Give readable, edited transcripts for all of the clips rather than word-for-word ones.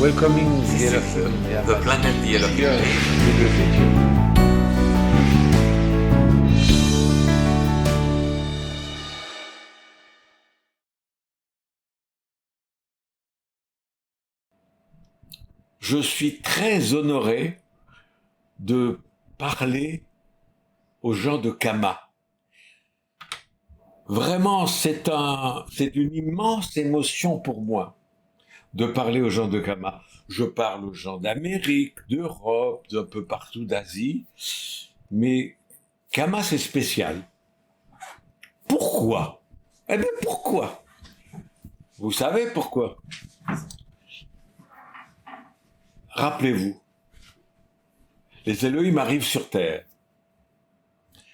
welcoming the Elohim, the planet, the Elohim. Yes, with the future. Je suis très honoré de parler aux gens de Kama. Vraiment, c'est une immense émotion pour moi de parler aux gens de Kama. Je parle aux gens d'Amérique, d'Europe, d'un peu partout d'Asie, mais Kama c'est spécial. Pourquoi? Eh bien pourquoi? Vous savez pourquoi? Rappelez-vous, les Elohim arrivent sur Terre.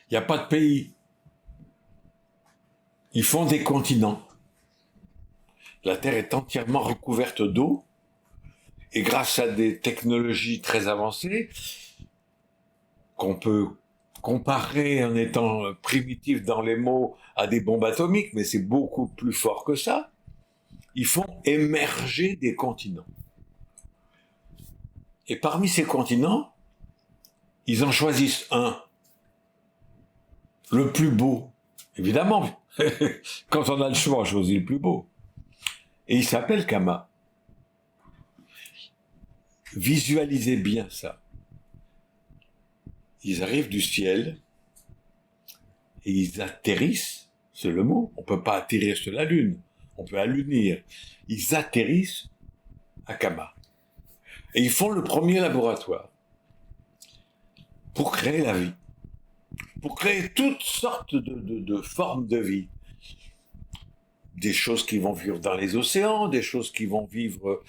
Il n'y a pas de pays. Ils font des continents. La Terre est entièrement recouverte d'eau, et grâce à des technologies très avancées, qu'on peut comparer en étant primitif dans les mots à des bombes atomiques, mais c'est beaucoup plus fort que ça, ils font émerger des continents. Et parmi ces continents, ils en choisissent un, le plus beau. Évidemment, quand on a le choix, on choisit le plus beau. Et il s'appelle Kama. Visualisez bien ça. Ils arrivent du ciel et ils atterrissent, c'est le mot, on ne peut pas atterrir sur la Lune, on peut allunir. Ils atterrissent à Kama. Et ils font le premier laboratoire pour créer la vie, pour créer toutes sortes de formes de vie. Des choses qui vont vivre dans les océans, des choses qui vont vivre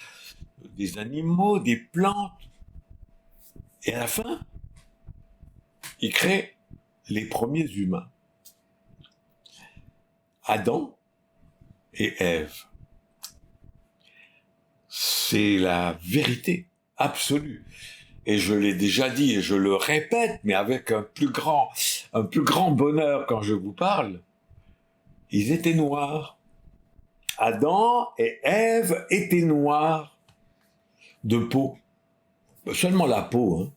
des animaux, des plantes. Et à la fin, ils créent les premiers humains. Adam et Ève. C'est la vérité absolue. Et je l'ai déjà dit et je le répète, mais avec un plus grand bonheur quand je vous parle. Ils étaient noirs. Adam et Ève étaient noirs de peau. Seulement la peau, hein.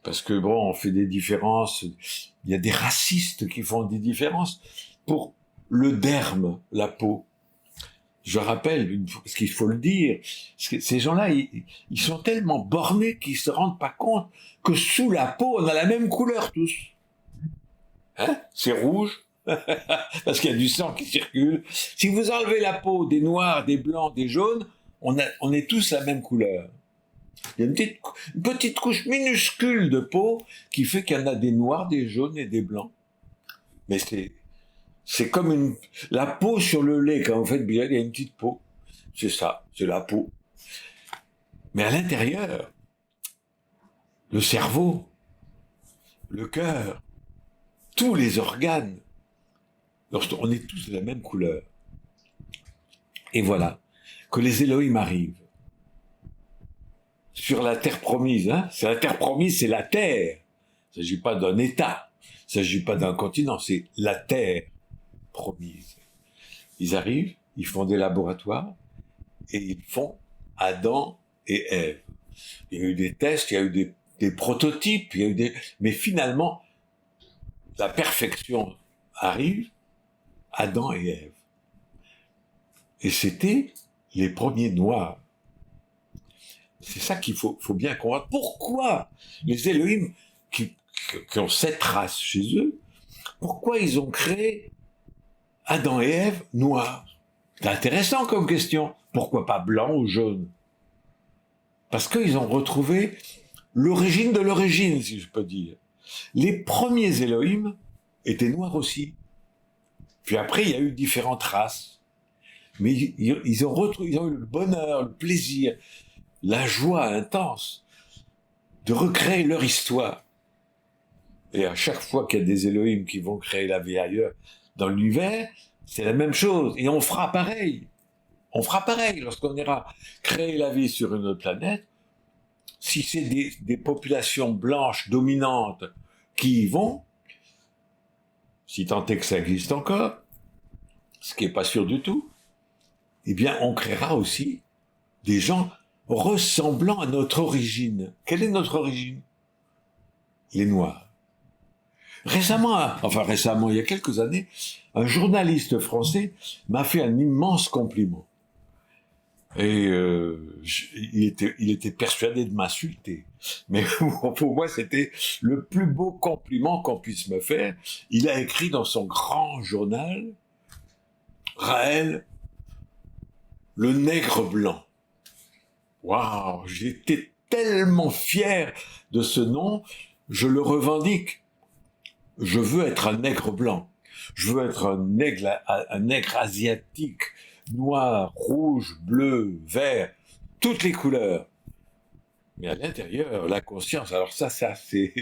Parce que bon, on fait des différences. Il y a des racistes qui font des différences pour le derme, la peau. Je rappelle, parce qu'il faut le dire, ces gens-là, ils sont tellement bornés qu'ils se rendent pas compte que sous la peau, on a la même couleur tous. Hein? C'est rouge, parce qu'il y a du sang qui circule. Si vous enlevez la peau des noirs, des blancs, des jaunes, on est tous la même couleur. Il y a une petite couche minuscule de peau qui fait qu'il y en a des noirs, des jaunes et des blancs. Mais c'est comme la peau sur le lait, quand vous faites bien, il y a une petite peau. C'est ça, c'est la peau. Mais à l'intérieur, le cerveau, le cœur, tous les organes, on est tous de la même couleur. Et voilà, que les Elohim arrivent sur la terre promise. Hein, c'est la terre promise, c'est la terre. Il ne s'agit pas d'un État, il ne s'agit pas d'un continent, c'est la terre promise. Ils arrivent, ils font des laboratoires et ils font Adam et Ève. Il y a eu des tests, il y a eu des prototypes, mais finalement, la perfection arrive, Adam et Ève. Et c'était les premiers noirs. C'est ça qu'il faut bien comprendre. Pourquoi les Elohim qui ont cette race chez eux, pourquoi ils ont créé Adam et Ève noirs? C'est intéressant comme question. Pourquoi pas blanc ou jaune? Parce qu'ils ont retrouvé l'origine de l'origine, si je peux dire. Les premiers Elohim étaient noirs aussi. Puis après, il y a eu différentes races. Mais ils ont eu le bonheur, le plaisir, la joie intense de recréer leur histoire. Et à chaque fois qu'il y a des Elohim qui vont créer la vie ailleurs dans l'univers, c'est la même chose. Et on fera pareil. On fera pareil lorsqu'on ira créer la vie sur une autre planète. Si c'est des populations blanches dominantes qui y vont, si tant est que ça existe encore, ce qui n'est pas sûr du tout, eh bien on créera aussi des gens ressemblant à notre origine. Quelle est notre origine? Les Noirs. Récemment, il y a quelques années, un journaliste français m'a fait un immense compliment. Et il était persuadé de m'insulter. Mais pour moi, c'était le plus beau compliment qu'on puisse me faire. Il a écrit dans son grand journal, Raël, le nègre blanc. Waouh, j'étais tellement fier de ce nom, je le revendique. Je veux être un nègre blanc. Je veux être un nègre asiatique, noir, rouge, bleu, vert, toutes les couleurs. Mais à l'intérieur, la conscience, alors ça c'est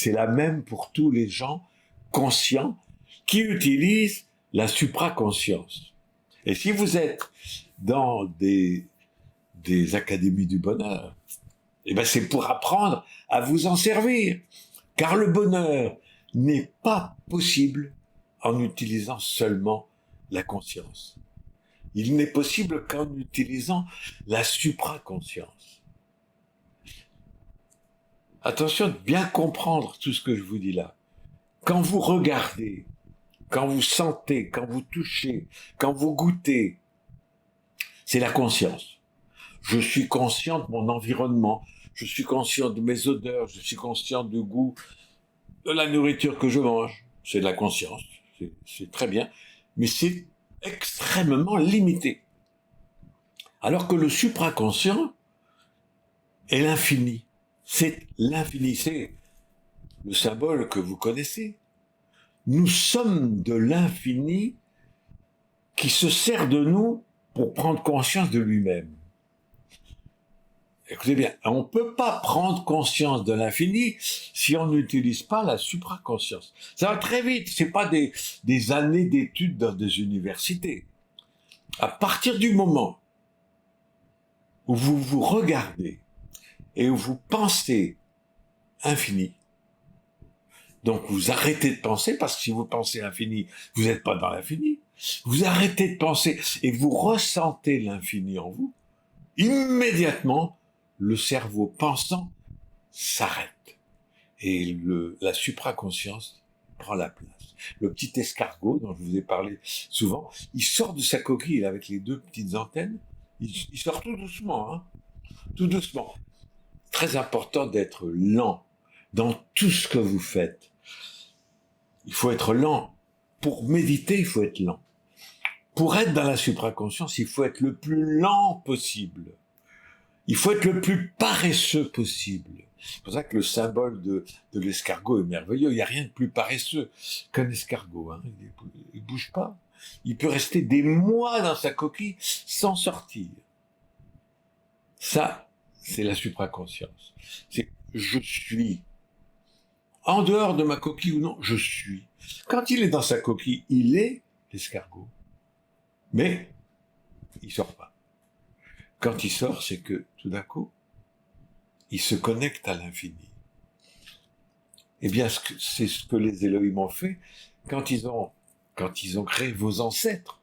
la même pour tous les gens conscients qui utilisent la supraconscience. Et si vous êtes dans des académies du bonheur, eh ben c'est pour apprendre à vous en servir. Car le bonheur n'est pas possible en utilisant seulement la conscience. Il n'est possible qu'en utilisant la supraconscience. Attention de bien comprendre tout ce que je vous dis là. Quand vous regardez, quand vous sentez, quand vous touchez, quand vous goûtez, c'est la conscience. Je suis conscient de mon environnement, je suis conscient de mes odeurs, je suis conscient du goût de la nourriture que je mange. C'est de la conscience, c'est très bien, mais c'est extrêmement limité. Alors que le supraconscient est l'infini. C'est l'infini, c'est le symbole que vous connaissez. Nous sommes de l'infini qui se sert de nous pour prendre conscience de lui-même. Écoutez bien, on ne peut pas prendre conscience de l'infini si on n'utilise pas la supraconscience. Ça va très vite, c'est pas des années d'études dans des universités. À partir du moment où vous vous regardez et où vous pensez infini, donc vous arrêtez de penser, parce que si vous pensez infini, vous n'êtes pas dans l'infini. Vous arrêtez de penser et vous ressentez l'infini en vous, immédiatement, le cerveau pensant s'arrête. Et la supraconscience prend la place. Le petit escargot dont je vous ai parlé souvent, il sort de sa coquille avec les deux petites antennes, il sort tout doucement, hein, tout doucement. Très important d'être lent dans tout ce que vous faites. Il faut être lent. Pour méditer, il faut être lent. Pour être dans la supraconscience, il faut être le plus lent possible. Il faut être le plus paresseux possible. C'est pour ça que le symbole de l'escargot est merveilleux. Il n'y a rien de plus paresseux qu'un escargot. Hein. Il bouge pas. Il peut rester des mois dans sa coquille sans sortir. Ça, c'est la supraconscience. C'est je suis. En dehors de ma coquille ou non, je suis. Quand il est dans sa coquille, il est l'escargot. Mais il sort pas. Quand il sort, c'est que tout d'un coup, il se connecte à l'infini. Eh bien, c'est ce que les Elohim ont fait quand ils ont créé vos ancêtres.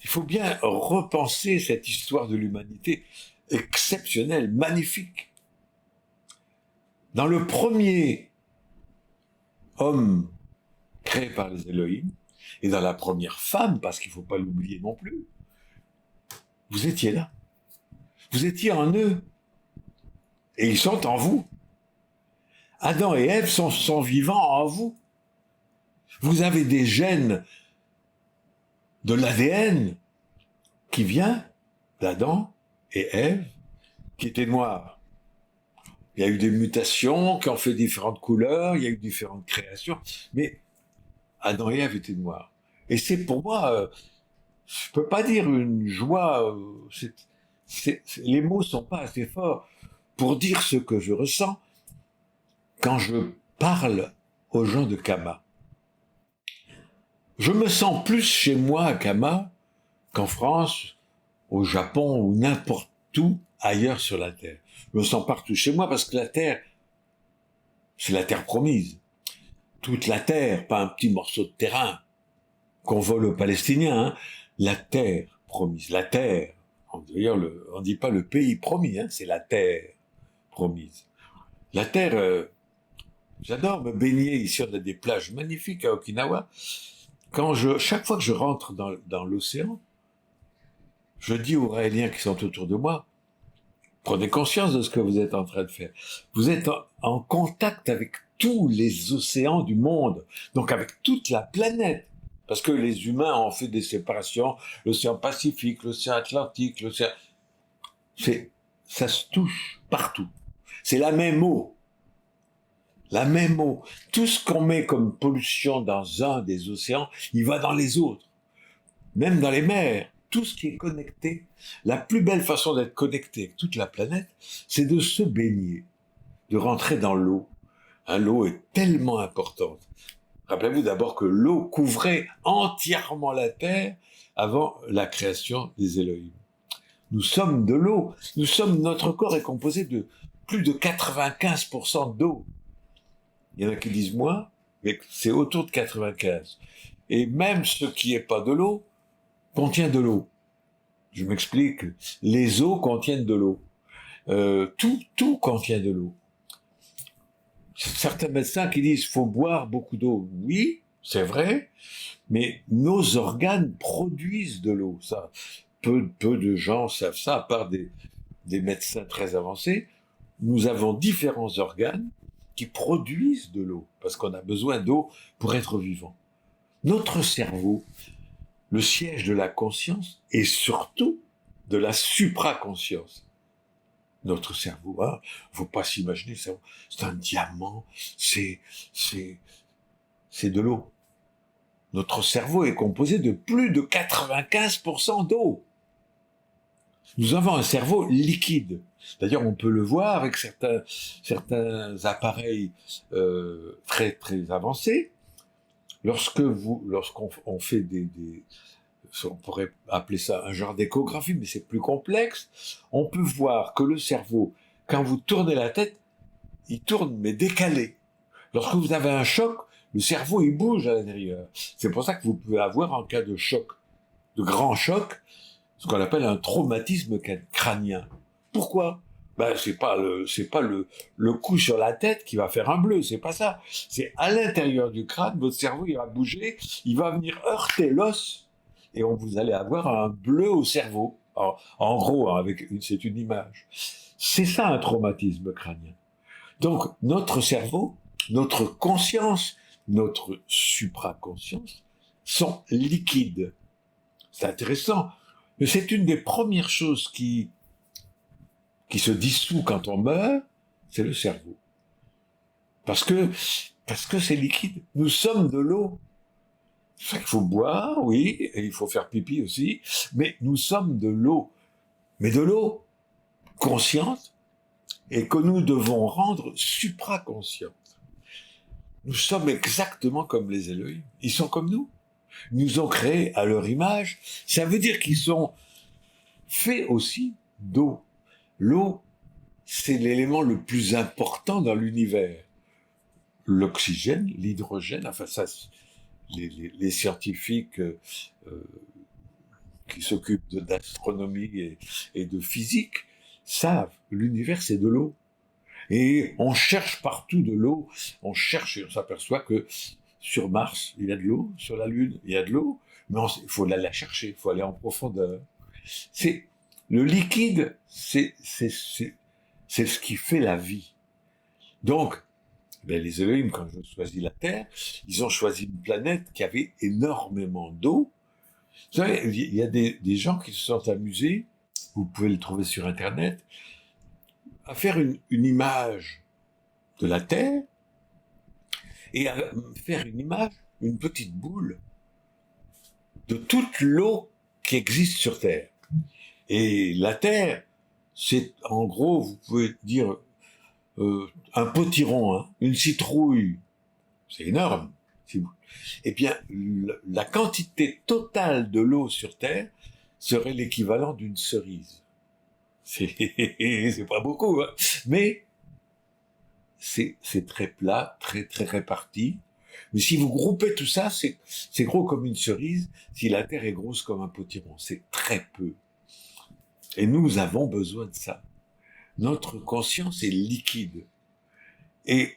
Il faut bien repenser cette histoire de l'humanité exceptionnelle, magnifique. Dans le premier homme créé par les Elohim, et dans la première femme, parce qu'il ne faut pas l'oublier non plus, vous étiez là. Vous étiez en eux. Et ils sont en vous. Adam et Ève sont vivants en vous. Vous avez des gènes de l'ADN qui vient d'Adam et Ève qui étaient noirs. Il y a eu des mutations qui ont fait différentes couleurs, il y a eu différentes créations, mais Adam et Ève étaient noirs. Et c'est pour moi, je peux pas dire une joie, les mots sont pas assez forts pour dire ce que je ressens quand je parle aux gens de Kama. Je me sens plus chez moi à Kama qu'en France, au Japon ou n'importe où ailleurs sur la Terre. Je me sens partout chez moi parce que la Terre, c'est la Terre promise. Toute la Terre, pas un petit morceau de terrain qu'on vole aux Palestiniens, hein. La Terre promise, la Terre D'ailleurs, on dit pas le pays promis, hein, c'est la terre promise. La terre, j'adore me baigner ici, on a des plages magnifiques à Okinawa. Chaque fois que je rentre dans l'océan, je dis aux Raéliens qui sont autour de moi, prenez conscience de ce que vous êtes en train de faire. Vous êtes en contact avec tous les océans du monde, donc avec toute la planète. Parce que les humains ont fait des séparations, l'océan Pacifique, l'océan Atlantique, ça se touche partout. C'est la même eau. La même eau. Tout ce qu'on met comme pollution dans un des océans, il va dans les autres. Même dans les mers. Tout ce qui est connecté. La plus belle façon d'être connecté avec toute la planète, c'est de se baigner, de rentrer dans l'eau. L'eau est tellement importante. Rappelez-vous d'abord que l'eau couvrait entièrement la terre avant la création des Elohim. Nous sommes de l'eau. Notre corps est composé de plus de 95% d'eau. Il y en a qui disent moins, mais c'est autour de 95. Et même ce qui n'est pas de l'eau contient de l'eau. Je m'explique. Les eaux contiennent de l'eau. Tout contient de l'eau. Certains médecins qui disent qu'il faut boire beaucoup d'eau. Oui, c'est vrai, mais nos organes produisent de l'eau. Ça, peu de gens savent ça, à part des médecins très avancés. Nous avons différents organes qui produisent de l'eau, parce qu'on a besoin d'eau pour être vivant. Notre cerveau, le siège de la conscience, et surtout de la supraconscience. Notre cerveau, faut pas s'imaginer, c'est un diamant, c'est de l'eau. Notre cerveau est composé de plus de 95% d'eau. Nous avons un cerveau liquide. D'ailleurs, on peut le voir avec certains appareils très très avancés. Lorsqu'on fait on pourrait appeler ça un genre d'échographie, mais c'est plus complexe, on peut voir que le cerveau, quand vous tournez la tête, il tourne mais décalé. Lorsque vous avez un choc, le cerveau il bouge à l'intérieur. C'est pour ça que vous pouvez avoir en cas de choc, de grand choc, ce qu'on appelle un traumatisme crânien. Pourquoi ? C'est pas le coup sur la tête qui va faire un bleu, c'est pas ça. C'est à l'intérieur du crâne, votre cerveau il va bouger, il va venir heurter l'os, et vous allez avoir un bleu au cerveau. En gros, c'est une image. C'est ça un traumatisme crânien. Donc, notre cerveau, notre conscience, notre supraconscience sont liquides. C'est intéressant. Mais c'est une des premières choses qui se dissout quand on meurt, c'est le cerveau. Parce que c'est liquide. Nous sommes de l'eau. C'est vrai qu'il faut boire, oui, et il faut faire pipi aussi, mais nous sommes de l'eau. Mais de l'eau consciente, et que nous devons rendre supraconsciente. Nous sommes exactement comme les Elohim. Ils sont comme nous. Ils nous ont créés à leur image. Ça veut dire qu'ils sont faits aussi d'eau. L'eau, c'est l'élément le plus important dans l'univers. L'oxygène, l'hydrogène, enfin ça, les scientifiques qui s'occupent d'astronomie et de physique savent, l'univers c'est de l'eau. Et on cherche partout de l'eau, on cherche et on s'aperçoit que sur Mars, il y a de l'eau, sur la Lune, il y a de l'eau, mais il faut la chercher, il faut aller en profondeur. Le liquide, c'est ce qui fait la vie. Donc, les Elohim, quand ils ont choisi la Terre, ils ont choisi une planète qui avait énormément d'eau. Vous savez, il y a des gens qui se sont amusés, vous pouvez le trouver sur Internet, à faire une image de la Terre et à faire une image, une petite boule de toute l'eau qui existe sur Terre. Et la Terre, c'est en gros, vous pouvez dire, un potiron, une citrouille, c'est énorme. Eh bien, la quantité totale de l'eau sur Terre serait l'équivalent d'une cerise. C'est pas beaucoup, hein, mais c'est très plat, très très réparti. Mais si vous groupez tout ça, c'est gros comme une cerise. Si la Terre est grosse comme un potiron, c'est très peu. Et nous avons besoin de ça. Notre conscience est liquide. Et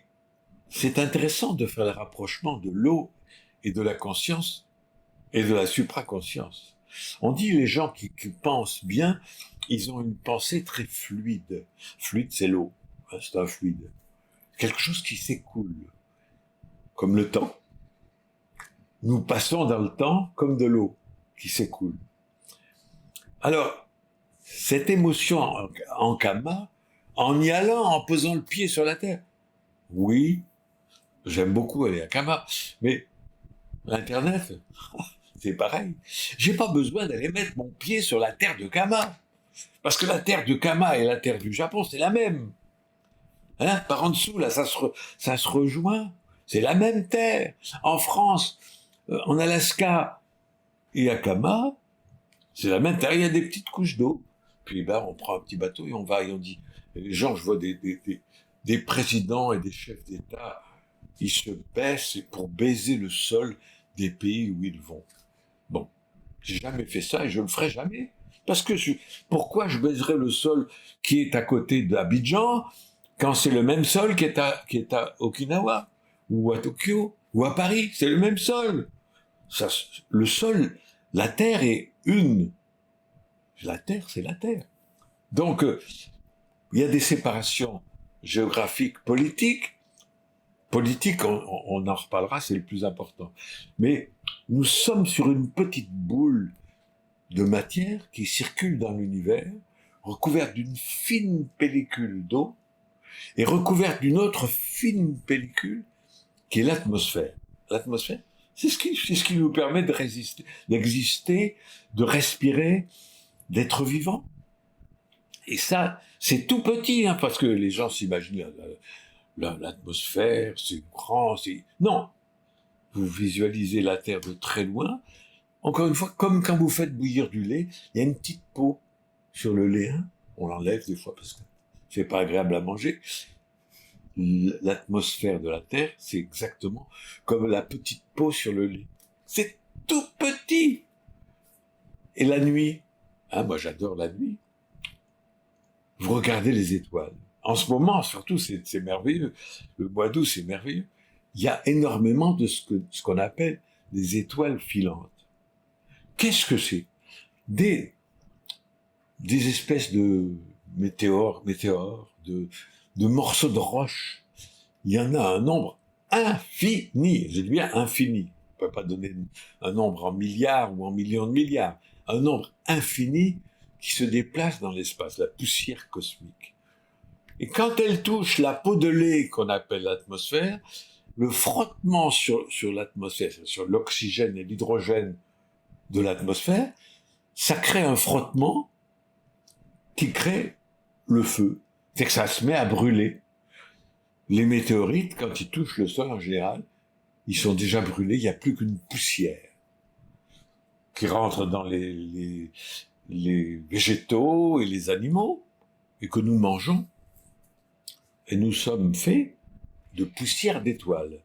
c'est intéressant de faire le rapprochement de l'eau et de la conscience et de la supraconscience. On dit les gens qui pensent bien, ils ont une pensée très fluide. Fluide, c'est l'eau. C'est un fluide. Quelque chose qui s'écoule. Comme le temps. Nous passons dans le temps comme de l'eau qui s'écoule. Alors, cette émotion en Kama, en y allant, en posant le pied sur la terre. Oui, j'aime beaucoup aller à Kama, mais Internet, c'est pareil. J'ai pas besoin d'aller mettre mon pied sur la terre de Kama. Parce que la terre de Kama et la terre du Japon, c'est la même. Hein, par en dessous, là, ça se rejoint. C'est la même terre. En France, en Alaska et à Kama, c'est la même terre. Il y a des petites couches d'eau. Puis ben, on prend un petit bateau et on va et on dit. Et les gens, je vois des présidents et des chefs d'État, ils se baissent pour baiser le sol des pays où ils vont. Bon, j'ai jamais fait ça et je le ferai jamais. Parce que pourquoi je baiserais le sol qui est à côté d'Abidjan quand c'est le même sol qui est à Okinawa ou à Tokyo ou à Paris? C'est le même sol. Ça, le sol, la terre est une. La terre, c'est la terre. Donc, il y a des séparations géographiques, politiques. Politique, on en reparlera, c'est le plus important. Mais nous sommes sur une petite boule de matière qui circule dans l'univers, recouverte d'une fine pellicule d'eau, et recouverte d'une autre fine pellicule qui est l'atmosphère. L'atmosphère, c'est ce qui nous permet de résister, d'exister, de respirer, d'être vivant. Et ça, c'est tout petit, hein, parce que les gens s'imaginent l'atmosphère, c'est grand, c'est... Non! Vous visualisez la Terre de très loin. Encore une fois, comme quand vous faites bouillir du lait, il y a une petite peau sur le lait. Hein. On l'enlève des fois parce que c'est pas agréable à manger. L'atmosphère de la Terre, c'est exactement comme la petite peau sur le lait. C'est tout petit! Et la nuit, hein, moi j'adore la nuit. Vous regardez les étoiles. En ce moment, surtout, c'est merveilleux. Le mois d'août, c'est merveilleux. Il y a énormément de ce qu'on appelle des étoiles filantes. Qu'est-ce que c'est? Des espèces de météores, de morceaux de roche. Il y en a un nombre infini. Je dis bien infini. On ne peut pas donner un nombre en milliards ou en millions de milliards. Un nombre infini qui se déplace dans l'espace, la poussière cosmique. Et quand elle touche la peau de lait qu'on appelle l'atmosphère, le frottement sur l'atmosphère, sur l'oxygène et l'hydrogène de l'atmosphère, ça crée un frottement qui crée le feu. C'est que ça se met à brûler. Les météorites, quand ils touchent le sol en général, ils sont déjà brûlés, il n'y a plus qu'une poussière qui rentre dans les végétaux et les animaux, et que nous mangeons. Et nous sommes faits de poussière d'étoiles.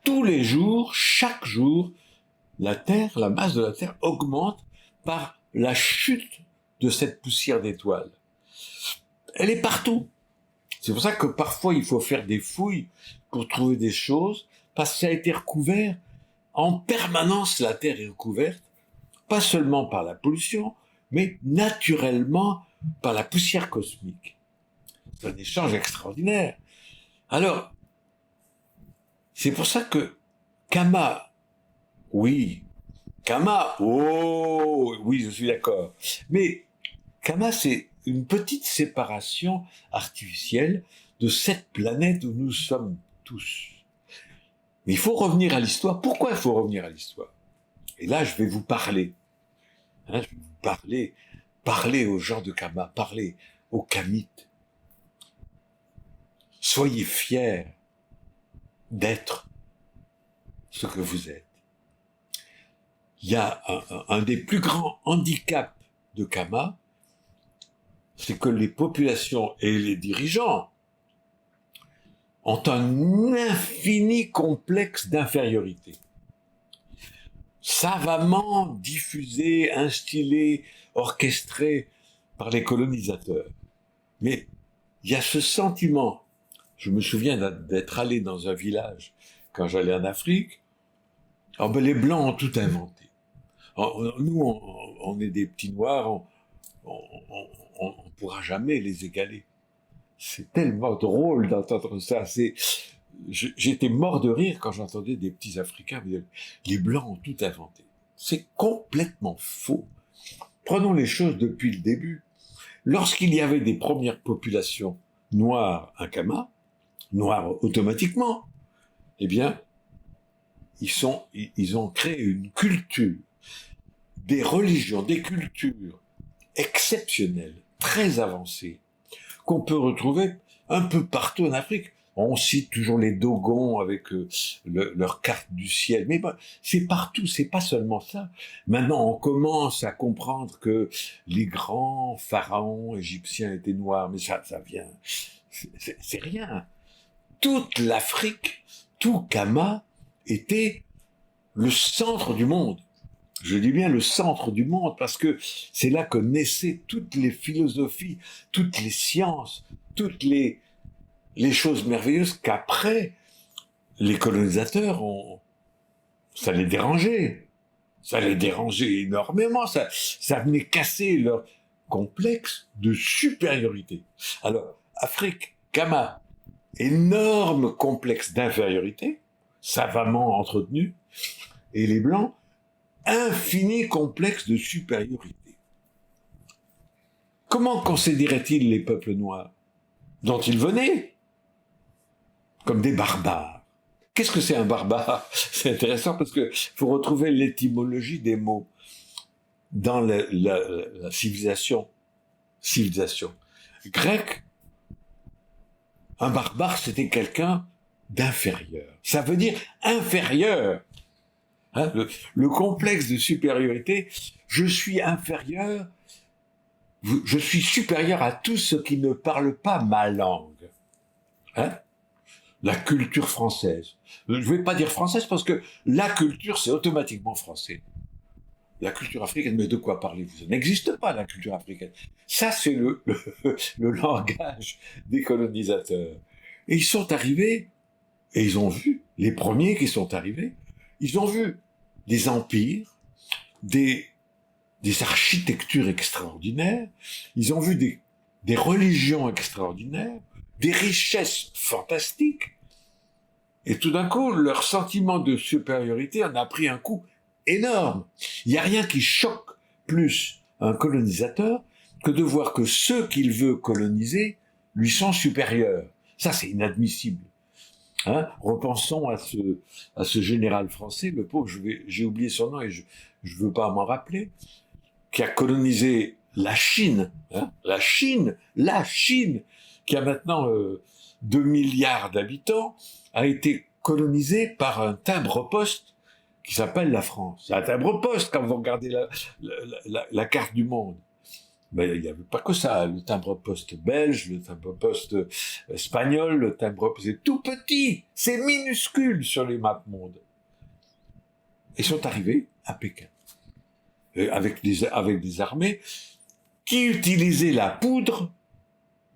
Tous les jours, chaque jour, la Terre, la masse de la Terre augmente par la chute de cette poussière d'étoiles. Elle est partout. C'est pour ça que parfois il faut faire des fouilles pour trouver des choses, parce que ça a été recouvert. En permanence, la Terre est recouverte, pas seulement par la pollution, mais naturellement par la poussière cosmique. C'est un échange extraordinaire. Alors, c'est pour ça que Kama, oui, Kama, oh, oui, je suis d'accord. Mais Kama, c'est une petite séparation artificielle de cette planète où nous sommes tous. Mais il faut revenir à l'histoire. Pourquoi il faut revenir à l'histoire? Et là, je vais vous parler. Je vais vous parler aux gens de Kama, parler aux Kamites. Soyez fiers d'être ce que vous êtes. Il y a un des plus grands handicaps de Kama, c'est que les populations et les dirigeants ont un infini complexe d'infériorité. Savamment diffusé, instillé, orchestré par les colonisateurs. Mais il y a ce sentiment. Je me souviens d'être allé dans un village quand j'allais en Afrique. Oh ben les Blancs ont tout inventé. Nous, on est des petits Noirs, on ne pourra jamais les égaler. C'est tellement drôle d'entendre ça. J'étais mort de rire quand j'entendais des petits Africains dire les Blancs ont tout inventé. C'est complètement faux. Prenons les choses depuis le début. Lorsqu'il y avait des premières populations noires à Kama, noires automatiquement, eh bien, ils ont créé une culture, des religions, des cultures exceptionnelles, très avancées, qu'on peut retrouver un peu partout en Afrique. On cite toujours les Dogons avec leur carte du ciel, mais ben, c'est partout, c'est pas seulement ça. Maintenant, on commence à comprendre que les grands pharaons égyptiens étaient noirs, mais ça vient, c'est rien. Toute l'Afrique, tout Kama était le centre du monde. Je dis bien le centre du monde parce que c'est là que naissaient toutes les philosophies, toutes les sciences, toutes les choses merveilleuses qu'après, les colonisateurs ça les dérangeait. Ça les dérangeait énormément. Ça venait casser leur complexe de supériorité. Alors, Afrique, Kama, énorme complexe d'infériorité, savamment entretenu, et les Blancs, infini complexe de supériorité. Comment considéraient-ils les peuples noirs dont ils venaient comme des barbares? Qu'est-ce que c'est un barbare? C'est intéressant parce que faut retrouver l'étymologie des mots dans la civilisation grecque. Un barbare, c'était quelqu'un d'inférieur. Ça veut dire inférieur. Hein, le complexe de supériorité, je suis inférieur, je suis supérieur à tous ceux qui ne parlent pas ma langue. Hein? La culture française. Je ne vais pas dire française parce que la culture, c'est automatiquement français. La culture africaine, mais de quoi parlez-vous? Ça n'existe pas, la culture africaine. Ça, c'est le langage des colonisateurs. Et ils sont arrivés, et ils ont vu, les premiers qui sont arrivés, ils ont vu des empires, des architectures extraordinaires, ils ont vu des religions extraordinaires, des richesses fantastiques, et tout d'un coup, leur sentiment de supériorité en a pris un coup énorme. Il n'y a rien qui choque plus un colonisateur que de voir que ceux qu'il veut coloniser lui sont supérieurs. Ça, c'est inadmissible. Hein? Repensons à ce général français, le pauvre, j'ai oublié son nom et je veux pas m'en rappeler, qui a colonisé la Chine, hein? La Chine, qui a maintenant 2 milliards d'habitants, a été colonisée par un timbre-poste qui s'appelle la France. C'est un timbre-poste quand vous regardez la carte du monde. Mais il n'y avait pas que ça, le timbre-poste belge, le timbre-poste espagnol, le timbre-poste, c'est tout petit, c'est minuscule sur les maps monde. Ils sont arrivés à Pékin, avec des armées qui utilisaient la poudre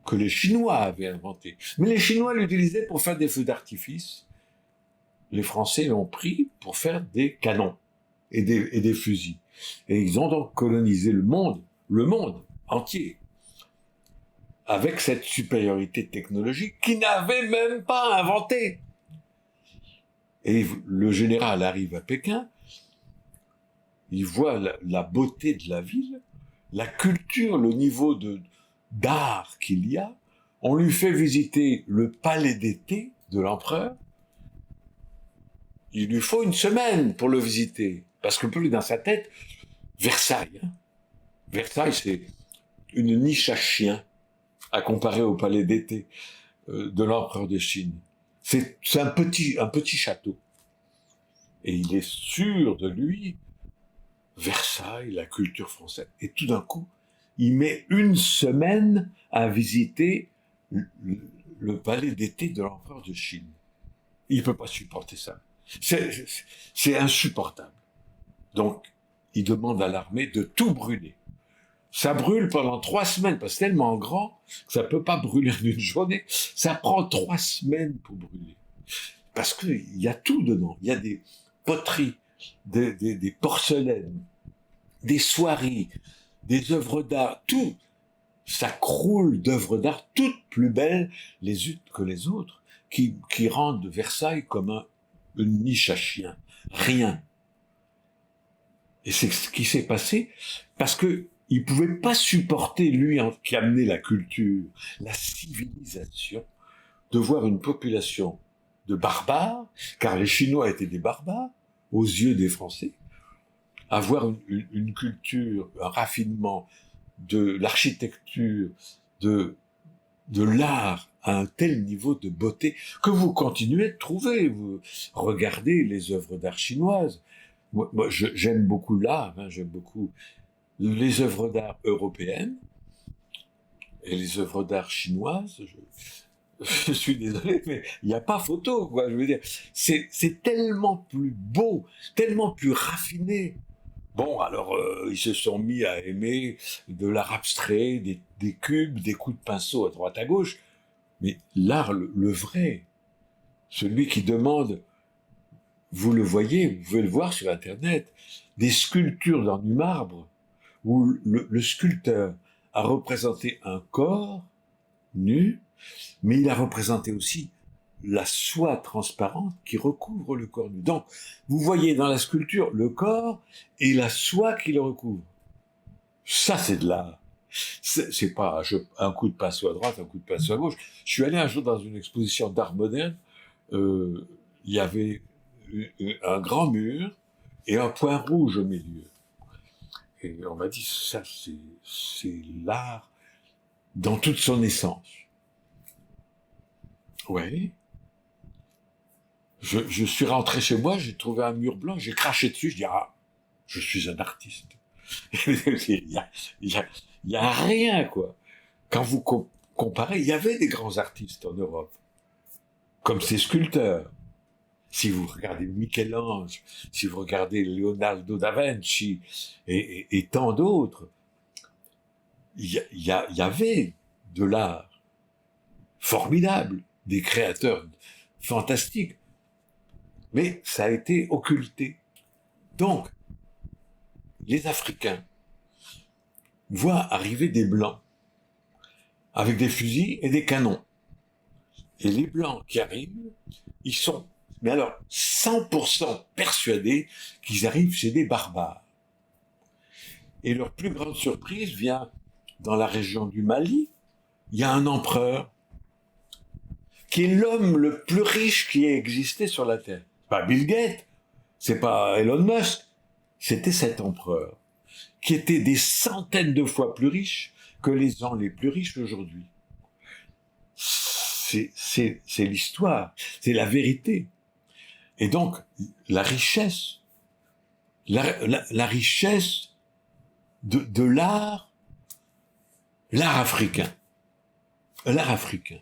que les Chinois avaient inventée. Mais les Chinois l'utilisaient pour faire des feux d'artifice. Les Français l'ont pris pour faire des canons et des fusils. Et ils ont donc colonisé le monde entier, avec cette supériorité technologique qu'ils n'avaient même pas inventée. Et le général arrive à Pékin, il voit la beauté de la ville, la culture, le niveau d'art qu'il y a. On lui fait visiter le palais d'été de l'empereur. Il lui faut une semaine pour le visiter, parce que plus dans sa tête, Versailles. Hein. Versailles, c'est une niche à chien à comparer au palais d'été de l'empereur de Chine. C'est un petit château. Et il est sûr de lui, Versailles, la culture française. Et tout d'un coup, il met une semaine à visiter le palais d'été de l'empereur de Chine. Il ne peut pas supporter ça. C'est insupportable. Donc, il demande à l'armée de tout brûler. Ça brûle pendant 3 semaines, parce que c'est tellement grand que ça peut pas brûler en une journée. Ça prend 3 semaines pour brûler. Parce qu'il y a tout dedans. Il y a des poteries, des porcelaines, des soieries, des œuvres d'art, tout. Ça croule d'œuvres d'art toutes plus belles les unes que les autres, qui rendent Versailles comme une niche à chiens. Rien. Et c'est ce qui s'est passé parce que il pouvait pas supporter, lui, qui amenait la culture, la civilisation, de voir une population de barbares, car les Chinois étaient des barbares, aux yeux des Français, avoir une culture, un raffinement de l'architecture, de l'art à un tel niveau de beauté que vous continuez de trouver. Vous regardez les œuvres d'art chinoises. Moi j'aime beaucoup l'art, j'aime beaucoup les œuvres d'art européennes et les œuvres d'art chinoises. Je suis désolé, mais il n'y a pas photo, quoi. Je veux dire, c'est tellement plus beau, tellement plus raffiné. Bon, alors ils se sont mis à aimer de l'art abstrait, des cubes, des coups de pinceau à droite à gauche, mais l'art, le vrai, celui qui demande, vous le voyez, vous pouvez le voir sur Internet, des sculptures dans du marbre, où le sculpteur a représenté un corps nu, mais il a représenté aussi la soie transparente qui recouvre le corps nu. Donc, vous voyez dans la sculpture le corps et la soie qui le recouvre. Ça, c'est de l'art. C'est pas un coup de pinceau à droite, un coup de pinceau à gauche. Je suis allé un jour dans une exposition d'art moderne. Il y avait un grand mur et un point rouge au milieu. Et on m'a dit, ça, c'est l'art dans toute son essence. Ouais. Je suis rentré chez moi, j'ai trouvé un mur blanc, j'ai craché dessus, je dis, ah, je suis un artiste. il y a rien, quoi. Quand vous comparez, il y avait des grands artistes en Europe, comme ces sculpteurs. Si vous regardez Michel-Ange, si vous regardez Leonardo da Vinci et tant d'autres, il y avait de l'art formidable, des créateurs fantastiques, mais ça a été occulté. Donc, les Africains voient arriver des Blancs avec des fusils et des canons. Et les Blancs qui arrivent, ils sont, mais alors, 100% persuadés qu'ils arrivent chez des barbares. Et leur plus grande surprise vient dans la région du Mali. Il y a un empereur qui est l'homme le plus riche qui ait existé sur la Terre. C'est pas Bill Gates, c'est pas Elon Musk, c'était cet empereur qui était des centaines de fois plus riche que les gens les plus riches aujourd'hui. C'est l'histoire, c'est la vérité. Et donc, la richesse, la richesse de l'art africain. L'art africain.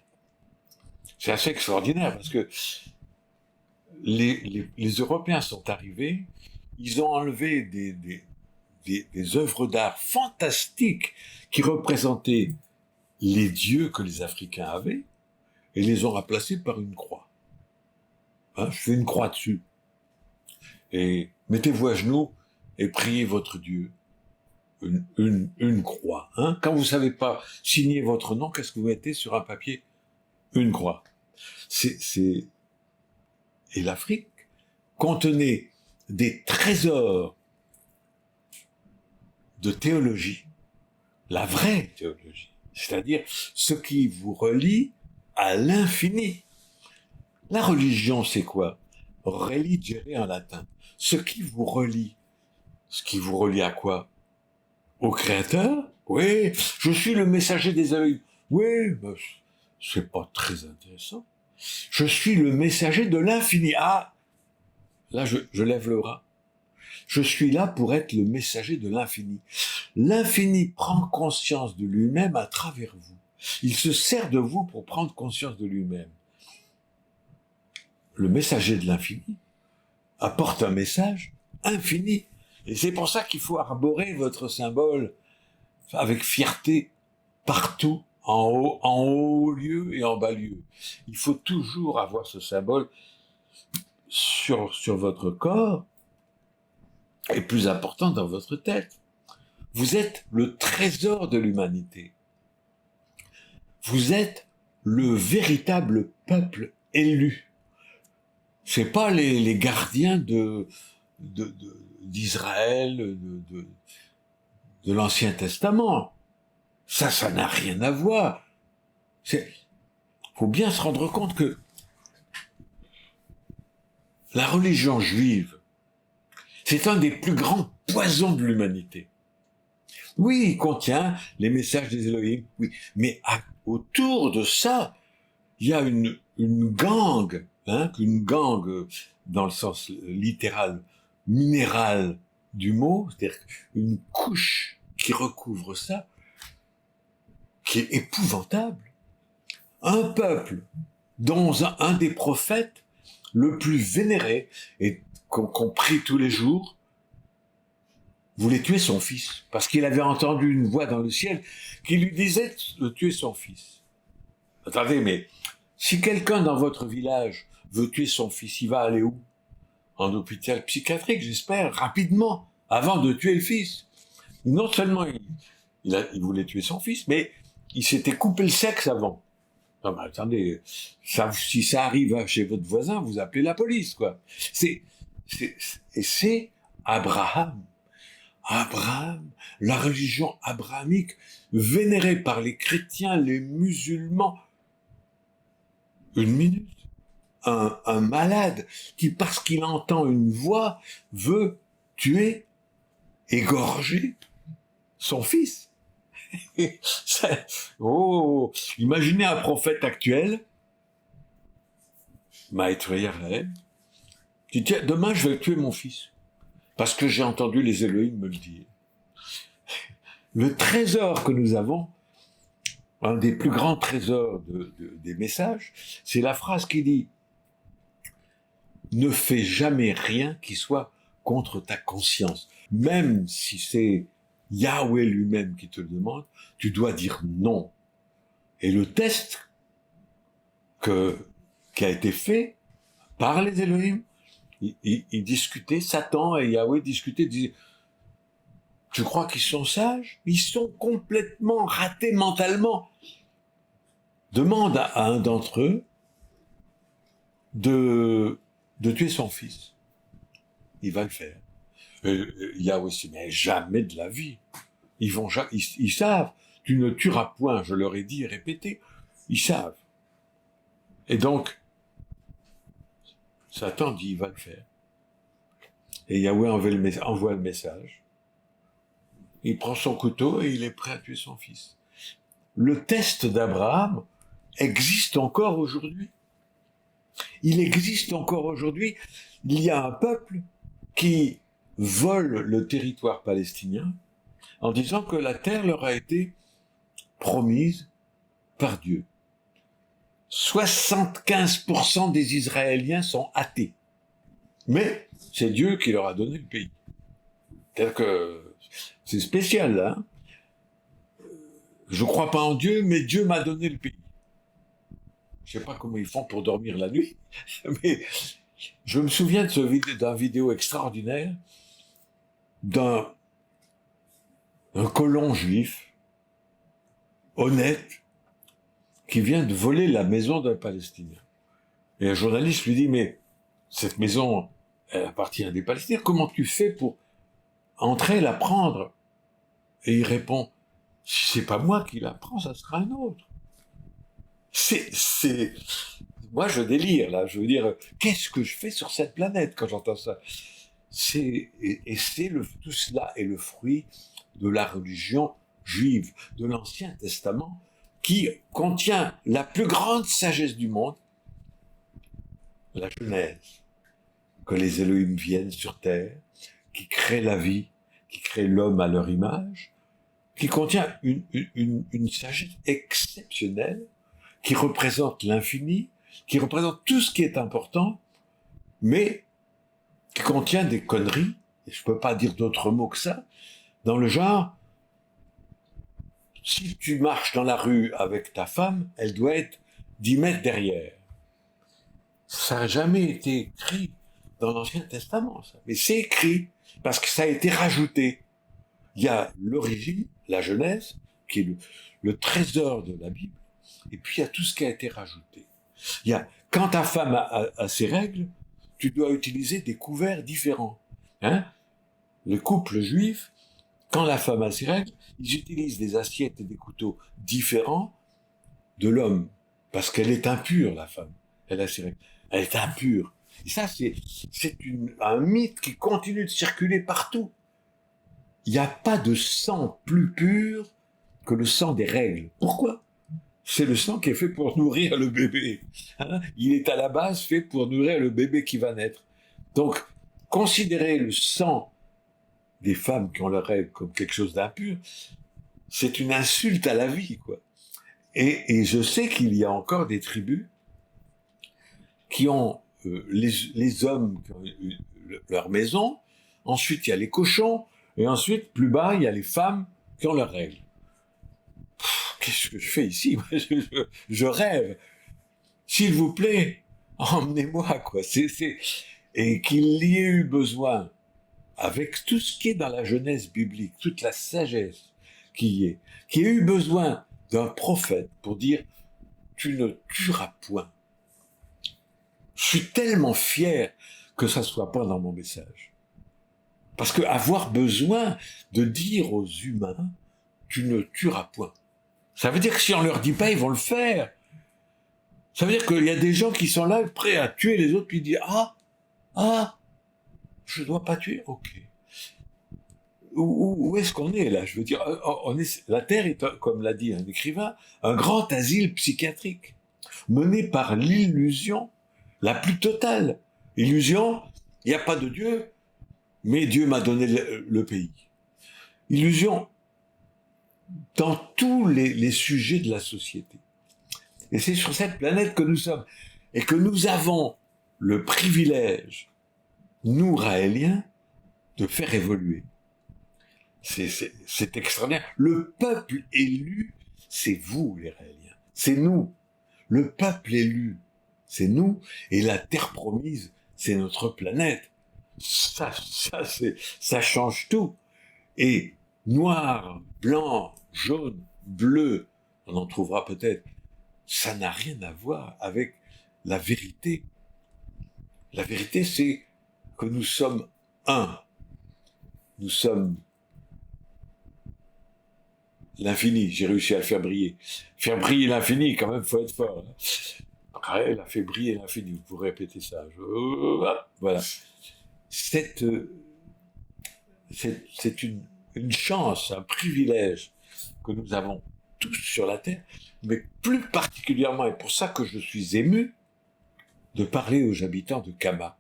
C'est assez extraordinaire parce que les Européens sont arrivés, ils ont enlevé des œuvres d'art fantastiques qui représentaient les dieux que les Africains avaient et les ont remplacés par une croix. Je fais une croix dessus. Et mettez-vous à genoux et priez votre Dieu. Une croix. Quand vous savez pas signer votre nom, qu'est-ce que vous mettez sur un papier? Une croix. Et l'Afrique contenait des trésors de théologie, la vraie théologie, c'est-à-dire ce qui vous relie à l'infini. La religion, c'est quoi? Religere en latin. Ce qui vous relie à quoi? Au Créateur? Oui, je suis le messager des aveugles. Oui, ben, c'est pas très intéressant. Je suis le messager de l'infini. Ah, là, je lève le bras. Je suis là pour être le messager de l'infini. L'infini prend conscience de lui-même à travers vous. Il se sert de vous pour prendre conscience de lui-même. Le messager de l'infini apporte un message infini. Et c'est pour ça qu'il faut arborer votre symbole avec fierté partout, en haut lieu et en bas lieu. Il faut toujours avoir ce symbole sur votre corps, et plus important, dans votre tête. Vous êtes le trésor de l'humanité. Vous êtes le véritable peuple élu. C'est pas les gardiens d'Israël, de l'Ancien Testament. Ça n'a rien à voir. Faut bien se rendre compte que la religion juive, c'est un des plus grands poisons de l'humanité. Oui, il contient les messages des Elohim, oui, mais autour de ça, il y a une gangue, une gangue dans le sens littéral, minéral du mot, c'est-à-dire une couche qui recouvre ça, qui est épouvantable. Un peuple dont un des prophètes le plus vénéré et qu'on prie tous les jours, voulait tuer son fils, parce qu'il avait entendu une voix dans le ciel qui lui disait de tuer son fils. Attendez, mais si quelqu'un dans votre village veut tuer son fils, il va aller où? En hôpital psychiatrique, j'espère, rapidement, avant de tuer le fils. Non seulement il voulait tuer son fils, mais il s'était coupé le sexe avant. Non, mais attendez, si ça arrive chez votre voisin, vous appelez la police, quoi. Et c'est Abraham. Abraham, la religion abrahamique, vénérée par les chrétiens, les musulmans. Une minute. Un malade qui, parce qu'il entend une voix, veut tuer, égorger son fils. Imaginez un prophète actuel, Maître Yarel, qui dit, demain je vais tuer mon fils, parce que j'ai entendu les Elohim me le dire. Le trésor que nous avons, un des plus grands trésors des messages, c'est la phrase qui dit « Ne fais jamais rien qui soit contre ta conscience. » Même si c'est Yahweh lui-même qui te le demande, tu dois dire non. Et le test qui a été fait par les Elohim, ils discutaient, Satan et Yahweh discutaient, disaient « Tu crois qu'ils sont sages? Ils sont complètement ratés mentalement. » Demande à un d'entre eux de tuer son fils. Il va le faire. Yahweh dit, mais jamais de la vie. Ils savent, tu ne tueras point, je leur ai dit et répété. Ils savent. Et donc, Satan dit, il va le faire. Et Yahweh envoie le message. Il prend son couteau et il est prêt à tuer son fils. Le test d'Abraham existe encore aujourd'hui. Il existe encore aujourd'hui. Il y a un peuple qui vole le territoire palestinien en disant que la terre leur a été promise par Dieu. 75% des Israéliens sont athées. Mais c'est Dieu qui leur a donné le pays. C'est-à-dire que c'est spécial, là. Je crois pas en Dieu, mais Dieu m'a donné le pays. Je sais pas comment ils font pour dormir la nuit, mais je me souviens d'un vidéo extraordinaire d'un colon juif, honnête, qui vient de voler la maison d'un Palestinien. Et un journaliste lui dit, mais cette maison, elle appartient à des Palestiniens, comment tu fais pour entrer, la prendre? Et il répond, si c'est pas moi qui la prends, ça sera un autre. Moi je délire là, je veux dire, qu'est-ce que je fais sur cette planète quand j'entends ça? Tout cela est le fruit de la religion juive, de l'Ancien Testament, qui contient la plus grande sagesse du monde, la Genèse, que les Elohim viennent sur terre, qui créent la vie, qui créent l'homme à leur image, qui contient une sagesse exceptionnelle, qui représente l'infini, qui représente tout ce qui est important, mais qui contient des conneries, et je peux pas dire d'autre mot que ça, dans le genre, si tu marches dans la rue avec ta femme, elle doit être 10 mètres derrière. Ça n'a jamais été écrit dans l'Ancien Testament, ça. Mais c'est écrit, parce que ça a été rajouté. Il y a l'origine, la Genèse, qui est le trésor de la Bible, et puis il y a tout ce qui a été rajouté. Il y a, quand ta femme a ses règles, tu dois utiliser des couverts différents. Hein? Le couple juif, quand la femme a ses règles, ils utilisent des assiettes et des couteaux différents de l'homme, parce qu'elle est impure, la femme. Elle a ses règles. Elle est impure. Et ça, c'est un mythe qui continue de circuler partout. Il n'y a pas de sang plus pur que le sang des règles. Pourquoi? C'est le sang qui est fait pour nourrir le bébé. Hein? Il est à la base fait pour nourrir le bébé qui va naître. Donc, considérer le sang des femmes qui ont leurs règles comme quelque chose d'impur, c'est une insulte à la vie, quoi. Et je sais qu'il y a encore des tribus qui ont les hommes qui ont leur maison, ensuite il y a les cochons, et ensuite, plus bas, il y a les femmes qui ont leurs règles. Qu'est-ce que je fais ici? Je rêve. S'il vous plaît, emmenez-moi, quoi. Et qu'il y ait eu besoin, avec tout ce qui est dans la Genèse biblique, toute la sagesse qui y est, qu'il y ait eu besoin d'un prophète pour dire « tu ne tueras point ». Je suis tellement fier que ça soit pas dans mon message. Parce que avoir besoin de dire aux humains « tu ne tueras point », ça veut dire que si on leur dit pas, ils vont le faire. Ça veut dire qu'il y a des gens qui sont là prêts à tuer les autres puis dire « ah, je dois pas tuer, ok ». Où est-ce qu'on est là? Je veux dire, la Terre est, comme l'a dit un écrivain, un grand asile psychiatrique, mené par l'illusion la plus totale. Illusion, il n'y a pas de Dieu, mais Dieu m'a donné le pays. Illusion dans tous les sujets de la société. Et c'est sur cette planète que nous sommes. Et que nous avons le privilège, nous, Raéliens, de faire évoluer. C'est extraordinaire. Le peuple élu, c'est vous, les Raéliens. C'est nous. Le peuple élu, c'est nous. Et la terre promise, c'est notre planète. Ça change tout. Et noir, blanc, jaune, bleu, on en trouvera peut-être. Ça n'a rien à voir avec la vérité. La vérité, c'est que nous sommes un. Nous sommes l'infini. J'ai réussi à le faire briller. Faire briller l'infini, quand même, faut être fort. Raël a fait briller l'infini. Vous pourrez répéter ça. Voilà. C'est une chance, un privilège que nous avons tous sur la Terre, mais plus particulièrement, et pour ça que je suis ému, de parler aux habitants de Kama.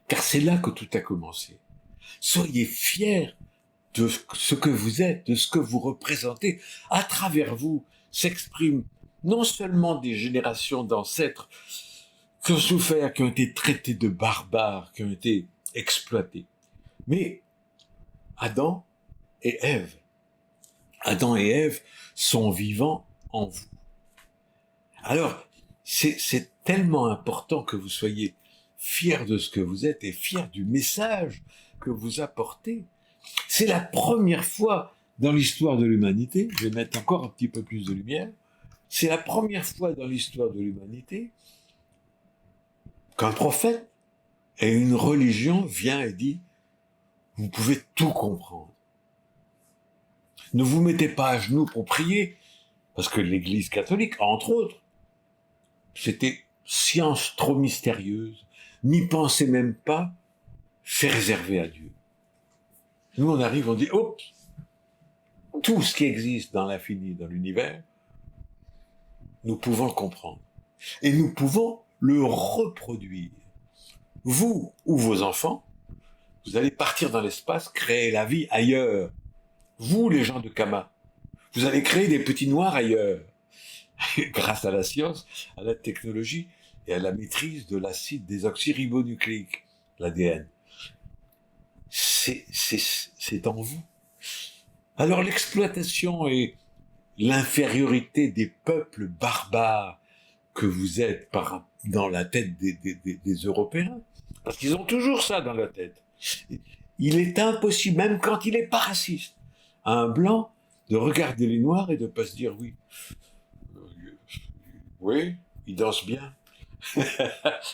Car c'est là que tout a commencé. Soyez fiers de ce que vous êtes, de ce que vous représentez. À travers vous s'expriment non seulement des générations d'ancêtres qui ont souffert, qui ont été traités de barbares, qui ont été exploités, mais Adam et Ève. Adam et Ève sont vivants en vous. Alors, c'est tellement important que vous soyez fiers de ce que vous êtes et fiers du message que vous apportez. C'est la première fois dans l'histoire de l'humanité, je vais mettre encore un petit peu plus de lumière, c'est la première fois dans l'histoire de l'humanité qu'un prophète et une religion vient et dit « vous pouvez tout comprendre ». Ne vous mettez pas à genoux pour prier, parce que l'Église catholique, entre autres, c'était science trop mystérieuse, n'y pensez même pas, c'est réservé à Dieu. Nous, on arrive, on dit, oups, tout ce qui existe dans l'infini, dans l'univers, nous pouvons le comprendre. Et nous pouvons le reproduire. Vous ou vos enfants, vous allez partir dans l'espace, créer la vie ailleurs. Vous, les gens de Kama, vous allez créer des petits noirs ailleurs. Grâce à la science, à la technologie et à la maîtrise de l'acide désoxyribonucléique, l'ADN. C'est en vous. Alors l'exploitation et l'infériorité des peuples barbares que vous êtes dans la tête des Européens, parce qu'ils ont toujours ça dans la tête. Il est impossible, même quand il n'est pas raciste, à un blanc de regarder les noirs et de ne pas se dire oui, oui, ils dansent bien,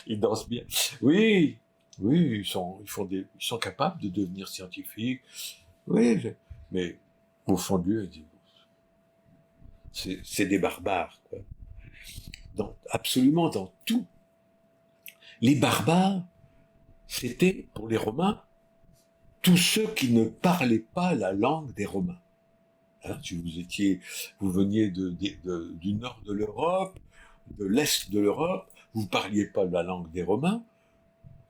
ils dansent bien, oui, oui, ils sont capables de devenir scientifiques, oui, mais au fond de lui, c'est des barbares, quoi. Absolument dans tout. Les barbares, c'était, pour les Romains, tous ceux qui ne parlaient pas la langue des Romains. Hein, si vous veniez du nord de l'Europe, de l'est de l'Europe, vous ne parliez pas la langue des Romains,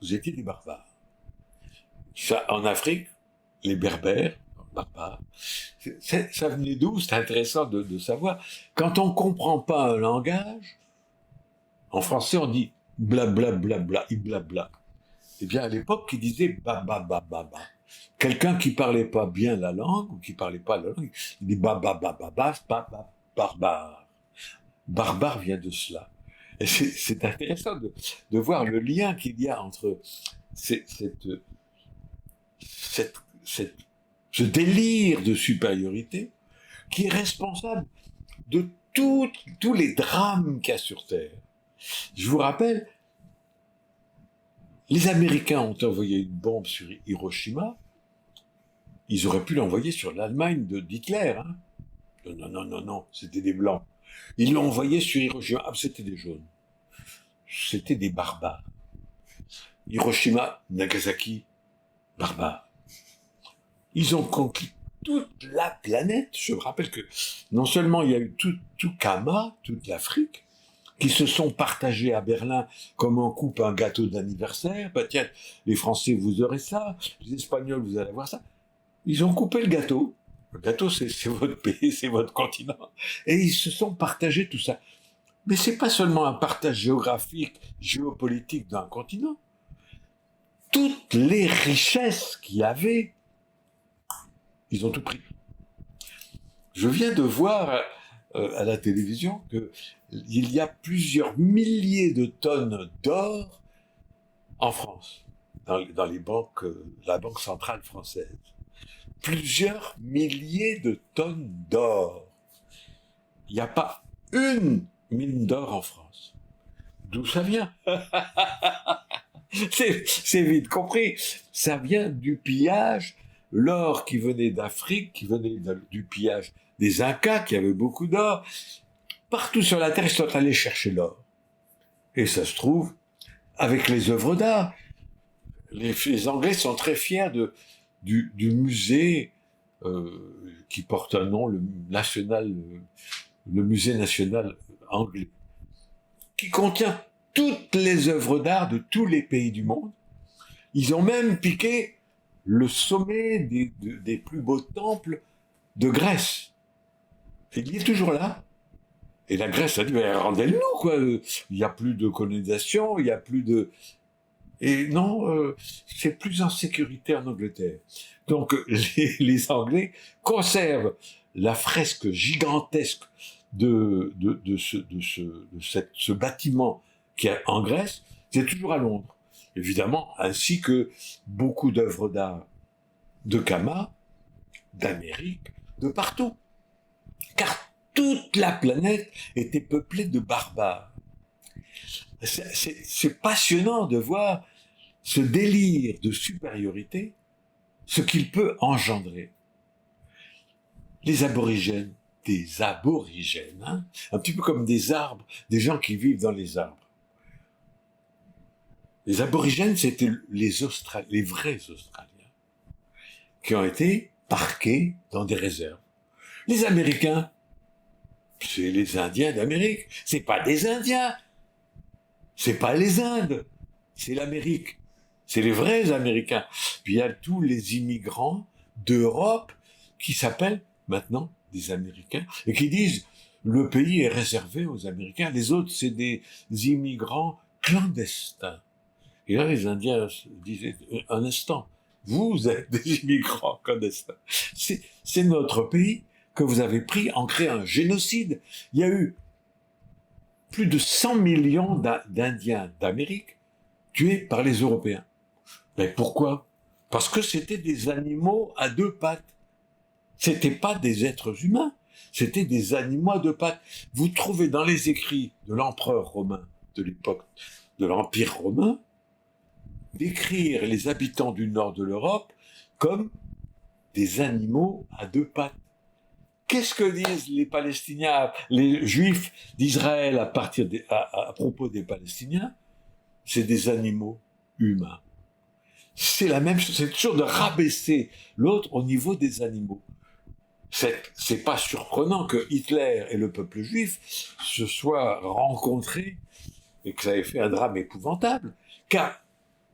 vous étiez des barbares. Ça, en Afrique, les Berbères, barbares, ça venait d'où? C'est intéressant de savoir. Quand on ne comprend pas un langage, en français on dit blablabla, il blabla. Eh bien, à l'époque, ils disaient ba. Quelqu'un qui parlait pas bien la langue, ou qui parlait pas la langue, il dit barbare. Barbare vient de cela. Et c'est intéressant de voir le lien qu'il y a entre ce délire de supériorité qui est responsable de tous les drames qu'il y a sur Terre. Je vous rappelle, les Américains ont envoyé une bombe sur Hiroshima. Ils auraient pu l'envoyer sur l'Allemagne d'Hitler. Hein. Non, c'était des Blancs. Ils l'ont envoyé sur Hiroshima. Ah, c'était des jaunes. C'était des barbares. Hiroshima, Nagasaki, barbares. Ils ont conquis toute la planète. Je me rappelle que non seulement il y a eu tout Kama, toute l'Afrique, qui se sont partagés à Berlin comme on coupe un gâteau d'anniversaire. Bah tiens, les Français, vous aurez ça. Les Espagnols, vous allez avoir ça. Ils ont coupé le gâteau. Le gâteau, c'est votre pays, c'est votre continent. Et ils se sont partagés tout ça. Mais c'est pas seulement un partage géographique, géopolitique d'un continent. Toutes les richesses qu'il y avait, ils ont tout pris. Je viens de voir à la télévision qu'il y a plusieurs milliers de tonnes d'or en France, dans les banques, la Banque centrale française. Plusieurs milliers de tonnes d'or. Il n'y a pas une mine d'or en France. D'où ça vient? C'est vite compris. Ça vient du pillage. L'or qui venait d'Afrique, qui venait du pillage des Incas, qui avaient beaucoup d'or. Partout sur la Terre, ils sont allés chercher l'or. Et ça se trouve avec les œuvres d'art. Les Anglais sont très fiers du musée qui porte un nom, le musée national anglais, qui contient toutes les œuvres d'art de tous les pays du monde. Ils ont même piqué le sommet des plus beaux temples de Grèce. Il est toujours là. Et la Grèce a dit, rendez-le-nous, quoi. Il n'y a plus de colonisation, il n'y a plus de... Et non, c'est plus en sécurité en Angleterre. Donc, les Anglais conservent la fresque gigantesque de ce bâtiment qui est en Grèce, c'est toujours à Londres. Évidemment, ainsi que beaucoup d'œuvres d'art de Kama, d'Amérique, de partout. Car toute la planète était peuplée de barbares. C'est passionnant de voir ce délire de supériorité, ce qu'il peut engendrer. Les aborigènes, hein, un petit peu comme des arbres, des gens qui vivent dans les arbres. Les aborigènes, c'était les vrais Australiens, qui ont été parqués dans des réserves. Les Américains, c'est les Indiens d'Amérique. C'est pas des Indiens. C'est pas les Indes. C'est l'Amérique. C'est les vrais Américains. Puis il y a tous les immigrants d'Europe qui s'appellent maintenant des Américains et qui disent le pays est réservé aux Américains. Les autres, c'est des immigrants clandestins. Et là, les Indiens disaient un instant, Vous êtes des immigrants clandestins. C'est notre pays que vous avez pris en créant un génocide. Il y a eu plus de 100 millions d'Indiens d'Amérique tués par les Européens. Mais pourquoi? Parce que c'était des animaux à deux pattes. C'était pas des êtres humains, c'était des animaux à deux pattes. Vous trouvez dans les écrits de l'empereur romain de l'époque de l'Empire romain décrire les habitants du nord de l'Europe comme des animaux à deux pattes. Qu'est-ce que disent les Palestiniens, les Juifs d'Israël à propos des Palestiniens? C'est des animaux humains. C'est la même chose, c'est toujours de rabaisser l'autre au niveau des animaux. C'est pas surprenant que Hitler et le peuple juif se soient rencontrés et que ça ait fait un drame épouvantable, car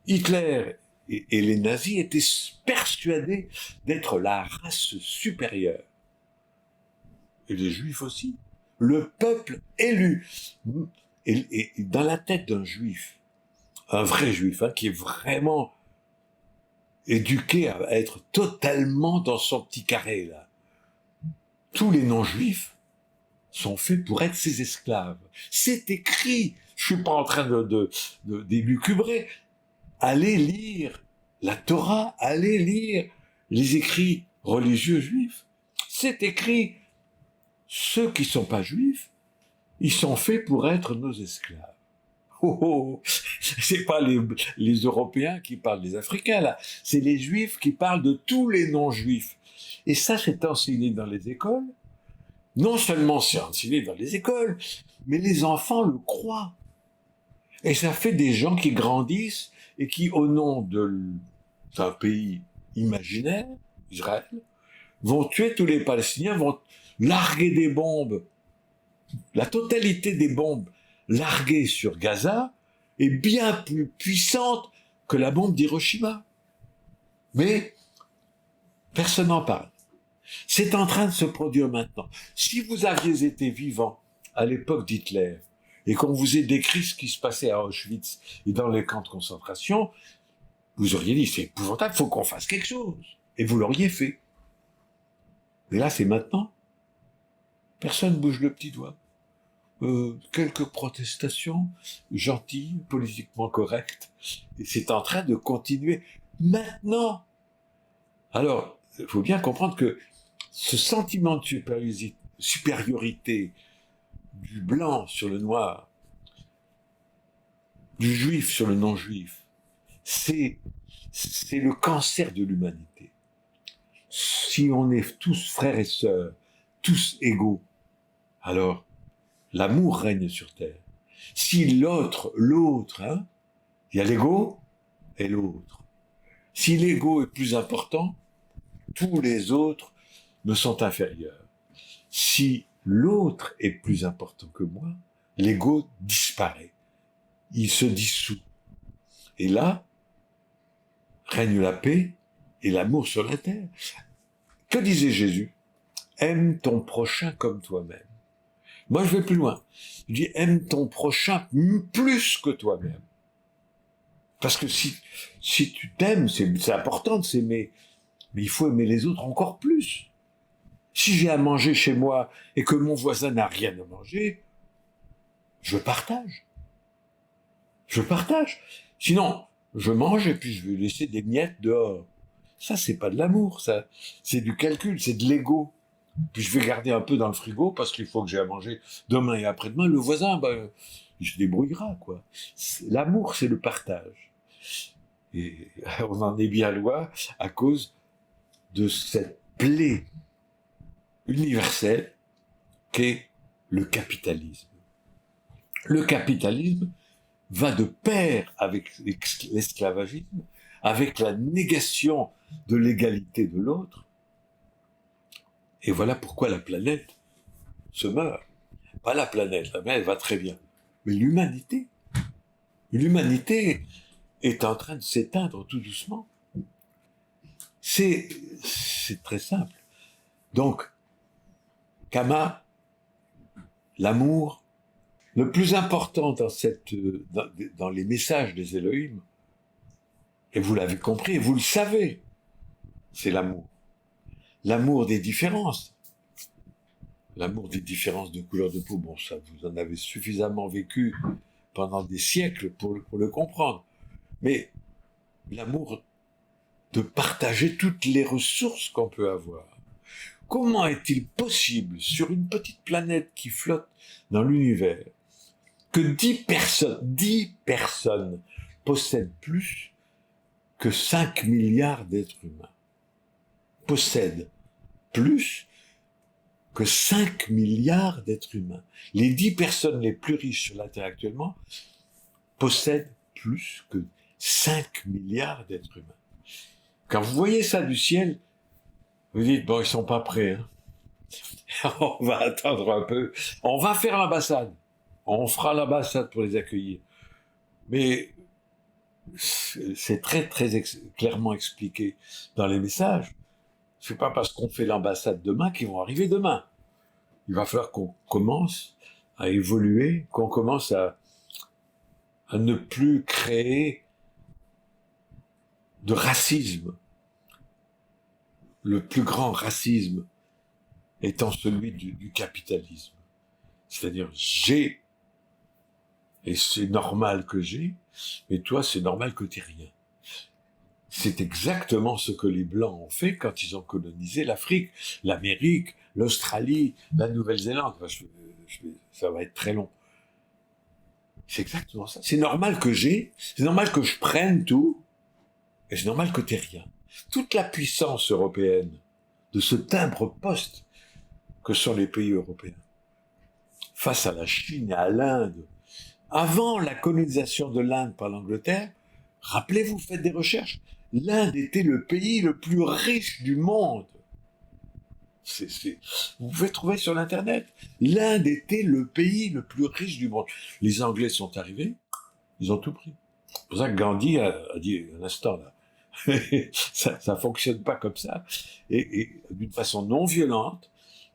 Hitler et les nazis étaient persuadés d'être la race supérieure. Et les juifs aussi. Le peuple élu. Et dans la tête d'un juif, un vrai juif, qui est vraiment éduqué à être totalement dans son petit carré, là. Tous les non-juifs sont faits pour être ses esclaves. C'est écrit. Je suis pas en train d'élucubrer. Allez lire la Torah, allez lire les écrits religieux juifs. C'est écrit. Ceux qui sont pas juifs, ils sont faits pour être nos esclaves. Oh, oh, c'est pas les Européens qui parlent des Africains, là. C'est les Juifs qui parlent de tous les non-juifs. Et ça, c'est enseigné dans les écoles. Non seulement c'est enseigné dans les écoles, mais les enfants le croient. Et ça fait des gens qui grandissent et qui, au nom d'un pays imaginaire, Israël, vont tuer tous les Palestiniens, vont larguer des bombes. La totalité des bombes larguées sur Gaza est bien plus puissante que la bombe d'Hiroshima. Mais personne n'en parle. C'est en train de se produire maintenant. Si vous aviez été vivant à l'époque d'Hitler et qu'on vous ait décrit ce qui se passait à Auschwitz et dans les camps de concentration, vous auriez dit, c'est épouvantable, il faut qu'on fasse quelque chose. Et vous l'auriez fait. Mais là, c'est maintenant. Personne bouge le petit doigt. Quelques protestations gentilles, politiquement correctes, et c'est en train de continuer maintenant. Alors, il faut bien comprendre que ce sentiment de supériorité du blanc sur le noir, du juif sur le non-juif, c'est le cancer de l'humanité. Si on est tous frères et sœurs, tous égaux, alors l'amour règne sur terre. Si l'autre, il y a l'ego et l'autre. Si l'ego est plus important, tous les autres me sont inférieurs. Si l'autre est plus important que moi, l'ego disparaît. Il se dissout. Et là, règne la paix et l'amour sur la terre. Que disait Jésus? Aime ton prochain comme toi-même. Moi, je vais plus loin. Je dis, aime ton prochain plus que toi-même. Parce que si tu t'aimes, c'est important de s'aimer. Mais il faut aimer les autres encore plus. Si j'ai à manger chez moi et que mon voisin n'a rien à manger, je partage. Je partage. Sinon, je mange et puis je vais laisser des miettes dehors. Ça, c'est pas de l'amour, ça. C'est du calcul, c'est de l'ego. Puis je vais garder un peu dans le frigo parce qu'il faut que j'ai à manger demain et après-demain. Le voisin, il se débrouillera, quoi. L'amour, c'est le partage. Et on en est bien loin à cause de cette plaie universelle qu'est le capitalisme. Le capitalisme va de pair avec l'esclavagisme, avec la négation de l'égalité de l'autre. Et voilà pourquoi la planète se meurt. Pas la planète va très bien. Mais l'humanité est en train de s'éteindre tout doucement. C'est très simple. Donc, Kama, l'amour, le plus important dans les messages des Elohim, Et vous l'avez compris, et vous le savez. C'est l'amour. L'amour des différences. L'amour des différences de couleur de peau. Bon, ça, vous en avez suffisamment vécu pendant des siècles pour le comprendre. Mais l'amour de partager toutes les ressources qu'on peut avoir. Comment est-il possible, sur une petite planète qui flotte dans l'univers, que 10 personnes possèdent plus que 5 milliards d'êtres humains? Possèdent plus que 5 milliards d'êtres humains. Les 10 personnes les plus riches sur la Terre actuellement possèdent plus que 5 milliards d'êtres humains. Quand vous voyez ça du ciel, vous dites, bon, ils sont pas prêts. Hein. On va attendre un peu. On va faire l'ambassade. On fera l'ambassade pour les accueillir. Mais c'est très, clairement expliqué dans les messages. C'est pas parce qu'on fait l'ambassade demain qu'ils vont arriver demain. Il va falloir qu'on commence à évoluer, qu'on commence à ne plus créer de racisme. Le plus grand racisme étant celui du capitalisme. C'est-à-dire, j'ai, et c'est normal que j'ai, mais toi, c'est normal que t'aies rien. C'est exactement ce que les Blancs ont fait quand ils ont colonisé l'Afrique, l'Amérique, l'Australie, la Nouvelle-Zélande. Enfin, ça va être très long. C'est exactement ça. C'est normal que j'ai, c'est normal que je prenne tout, et c'est normal que t'aies rien. Toute la puissance européenne de ce timbre-poste que sont les pays européens, face à la Chine et à l'Inde, avant la colonisation de l'Inde par l'Angleterre, rappelez-vous, faites des recherches, l'Inde était le pays le plus riche du monde. Vous pouvez trouver sur l'internet, l'Inde était le pays le plus riche du monde. Les Anglais sont arrivés, ils ont tout pris. C'est pour ça que Gandhi a dit un instant là, ça fonctionne pas comme ça. Et d'une façon non violente,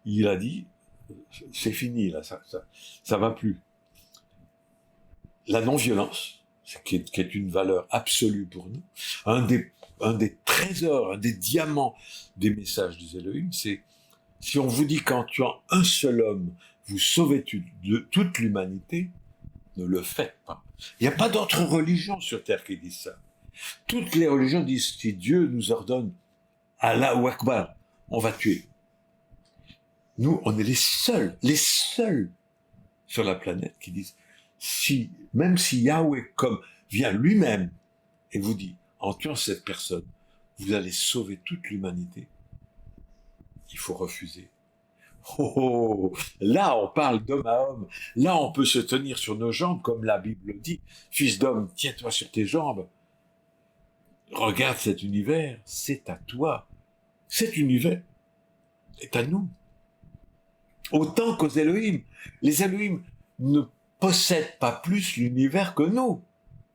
il a dit, c'est fini là, ça va plus. La non-violence, qui est une valeur absolue pour nous, un des trésors, un des diamants des messages des Elohim, c'est si on vous dit qu'en tuant un seul homme, vous sauvez toute l'humanité, ne le faites pas. Il n'y a pas d'autre religion sur Terre qui dit ça. Toutes les religions disent, si Dieu nous ordonne, Allahu Akbar, on va tuer. Nous, on est les seuls sur la planète qui disent, même si Yahweh vient lui-même et vous dit, en tuant cette personne, vous allez sauver toute l'humanité, il faut refuser. Oh, là on parle d'homme à homme, là on peut se tenir sur nos jambes comme la Bible dit, fils d'homme, tiens-toi sur tes jambes. Regarde cet univers, c'est à toi. Cet univers est à nous. Autant qu'aux Elohim. Les Elohim ne possèdent pas plus l'univers que nous.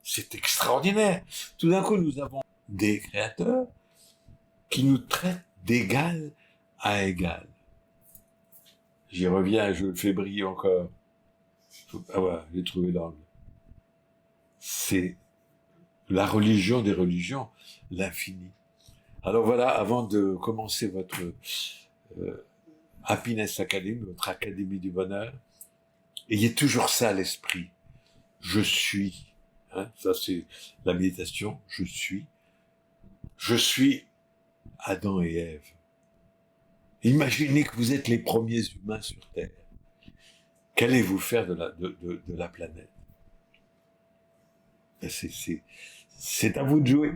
C'est extraordinaire. Tout d'un coup, nous avons des créateurs qui nous traitent d'égal à égal. J'y reviens, je le fais briller encore. Ah ouais, j'ai trouvé l'angle. C'est la religion des religions, l'infini. Alors voilà, avant de commencer votre Happiness Academy, votre Académie du Bonheur, ayez toujours ça à l'esprit. Je suis. Hein, ça c'est la méditation. Je suis. Je suis Adam et Ève. Imaginez que vous êtes les premiers humains sur Terre. Qu'allez-vous faire de la planète? C'est à vous de jouer.